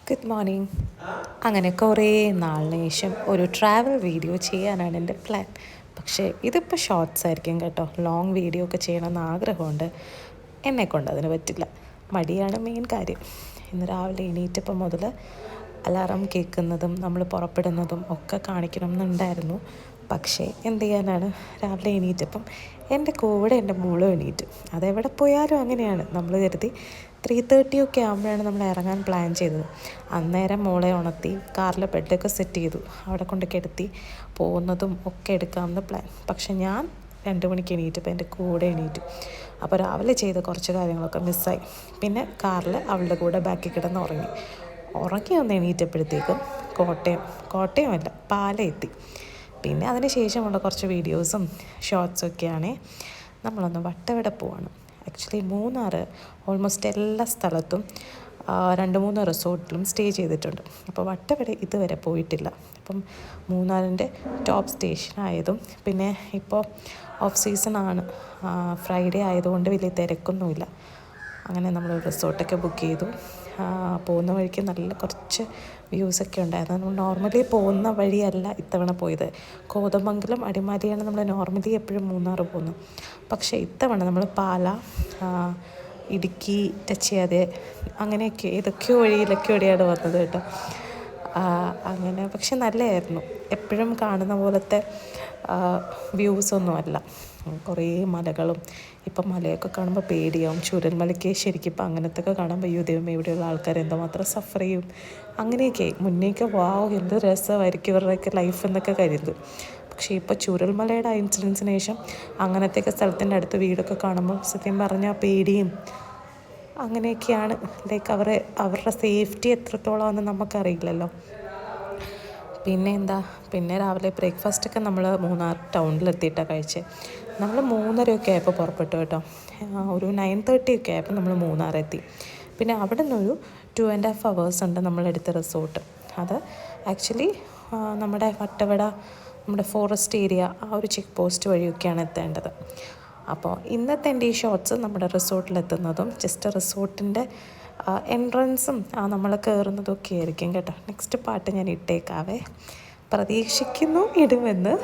Good morning. അങ്ങനെ കുറേ നാളിന് ശേഷം ഒരു ട്രാവൽ വീഡിയോ ചെയ്യാനാണ് എൻ്റെ പ്ലാൻ. പക്ഷേ ഇതിപ്പോൾ ഷോർട്സ് ആയിരിക്കും കേട്ടോ. ലോങ് വീഡിയോ ഒക്കെ ചെയ്യണമെന്ന് ആഗ്രഹമുണ്ട്. എന്നെക്കൊണ്ട് അതിന് പറ്റില്ല. മടിയാണ് മെയിൻ കാര്യം. ഇന്ന് രാവിലെ എണീറ്റപ്പം മുതൽ അലാറം കേൾക്കുന്നതും നമ്മൾ പുറപ്പെടുന്നതും ഒക്കെ കാണിക്കണം എന്നുണ്ടായിരുന്നു. പക്ഷേ എന്ത് ചെയ്യാനാണ്, രാവിലെ എണീറ്റപ്പം എൻ്റെ കൂടെ എൻ്റെ മോളും എണീറ്റു. അതെവിടെ പോയാലും അങ്ങനെയാണ്. നമ്മൾ കരുതി 3:30 ഒക്കെ ആകുമ്പോഴാണ് നമ്മൾ ഇറങ്ങാൻ പ്ലാൻ ചെയ്തത്. അന്നേരം മോളെ ഉണർത്തി കാറിൽ ബെഡൊക്കെ സെറ്റ് ചെയ്തു, അവിടെ കൊണ്ട് കിടത്തി പോകുന്നതും ഒക്കെ എടുക്കാമെന്ന് പ്ലാൻ. പക്ഷെ ഞാൻ 2 മണിക്ക് എണീറ്റപ്പോൾ എൻ്റെ കൂടെ എണീറ്റു. അപ്പോൾ രാവിലെ ചെയ്ത കുറച്ച് കാര്യങ്ങളൊക്കെ മിസ്സായി. പിന്നെ കാറിൽ അവളുടെ കൂടെ ബാക്കിൽ കിടന്ന് ഉറങ്ങി ഒന്ന് എണീറ്റപ്പോഴത്തേക്കും കോട്ടയമല്ല പാല എത്തി. പിന്നെ അതിന് ശേഷമുള്ള കുറച്ച് വീഡിയോസും ഷോർട്സൊക്കെയാണ്. നമ്മളൊന്ന് വട്ടവട പോവാണ്. ആക്ച്വലി മൂന്നാർ ഓൾമോസ്റ്റ് എല്ലാ സ്ഥലത്തും 2-3 റിസോർട്ടിലും സ്റ്റേ ചെയ്തിട്ടുണ്ട്. അപ്പോൾ വട്ടവട ഇതുവരെ പോയിട്ടില്ല. അപ്പം മൂന്നാറിൻ്റെ ടോപ്പ് സ്റ്റേഷനായതും പിന്നെ ഇപ്പോൾ ഓഫ് സീസണാണ്, ഫ്രൈഡേ ആയതുകൊണ്ട് വലിയ തിരക്കൊന്നുമില്ല. അങ്ങനെ നമ്മൾ റിസോർട്ടൊക്കെ ബുക്ക് ചെയ്തു. പോകുന്ന വഴിക്ക് നല്ല കുറച്ച് വ്യൂസൊക്കെ ഉണ്ടായിരുന്നു. നമ്മൾ നോർമലി പോകുന്ന വഴിയല്ല ഇത്തവണ പോയത്. കോതമംഗലം അടിമാലിയാണ് നമ്മൾ നോർമലി എപ്പോഴും മൂന്നാർ പോകുന്നത്. പക്ഷേ ഇത്തവണ നമ്മൾ പാല, ഇടുക്കി ടച്ച് ചെയ്യാതെ അങ്ങനെയൊക്കെ ഏതൊക്കെയോ വഴിയാണ് വന്നത് കേട്ടോ. അങ്ങനെ പക്ഷെ നല്ലതായിരുന്നു. എപ്പോഴും കാണുന്ന പോലത്തെ വ്യൂസൊന്നുമല്ല. കുറേ മലകളും. ഇപ്പം മലയൊക്കെ കാണുമ്പോൾ പേടിയാവും. ചൂരൽമലയ്ക്ക് ശരിക്കും ഇപ്പം അങ്ങനത്തെയൊക്കെ കാണുമ്പോൾ അയ്യോ ദൈവമേ, ഇവിടെയുള്ള ആൾക്കാർ എന്തുമാത്രം സഫർ ചെയ്യും. അങ്ങനെയൊക്കെ മുന്നേക്ക് വാവ് എന്ത് രസമായിരിക്കും ഇവരുടെയൊക്കെ ലൈഫ് എന്നൊക്കെ കരുതും. പക്ഷേ ഇപ്പോൾ ചൂരൽമലയുടെ ആ ഇൻസിഡൻസിന് ശേഷം അങ്ങനത്തെയൊക്കെ സ്ഥലത്തിൻ്റെ അടുത്ത് വീടൊക്കെ കാണുമ്പോൾ സത്യം പറഞ്ഞാൽ പേടിയും അങ്ങനെയൊക്കെയാണ്. ലൈക്ക് അവരുടെ സേഫ്റ്റി എത്രത്തോളമാണെന്ന് നമുക്കറിയില്ലല്ലോ. പിന്നെ രാവിലെ ബ്രേക്ക്ഫാസ്റ്റൊക്കെ നമ്മൾ മൂന്നാർ ടൗണിലെത്തിയിട്ടാണ് കഴിച്ചത്. നമ്മൾ 3:30 ആയപ്പോൾ പുറപ്പെട്ടു കേട്ടോ. ഒരു 9:30 ഒക്കെ ആയപ്പോൾ നമ്മൾ മൂന്നാറെത്തി. പിന്നെ അവിടെ നിന്നൊരു 2.5 hours ഉണ്ട് നമ്മളെടുത്ത റിസോർട്ട്. അത് ആക്ച്വലി നമ്മുടെ വട്ടവട, നമ്മുടെ ഫോറസ്റ്റ് ഏരിയ, ആ ഒരു ചെക്ക് പോസ്റ്റ് വഴിയൊക്കെയാണ് എത്തേണ്ടത്. അപ്പോൾ ഇന്നത്തെ എൻ്റെ ഈ ഷോർട്സ് നമ്മുടെ റിസോർട്ടിലെത്തുന്നതും ജസ്റ്റ് റിസോർട്ടിൻ്റെ എൻട്രൻസും നമ്മൾ കയറുന്നതൊക്കെ ആയിരിക്കും കേട്ടോ. നെക്സ്റ്റ് പാട്ട് ഞാൻ ഇട്ടേക്കാവേ. പ്രതീക്ഷിക്കുന്നു ഇടുമെന്ന്.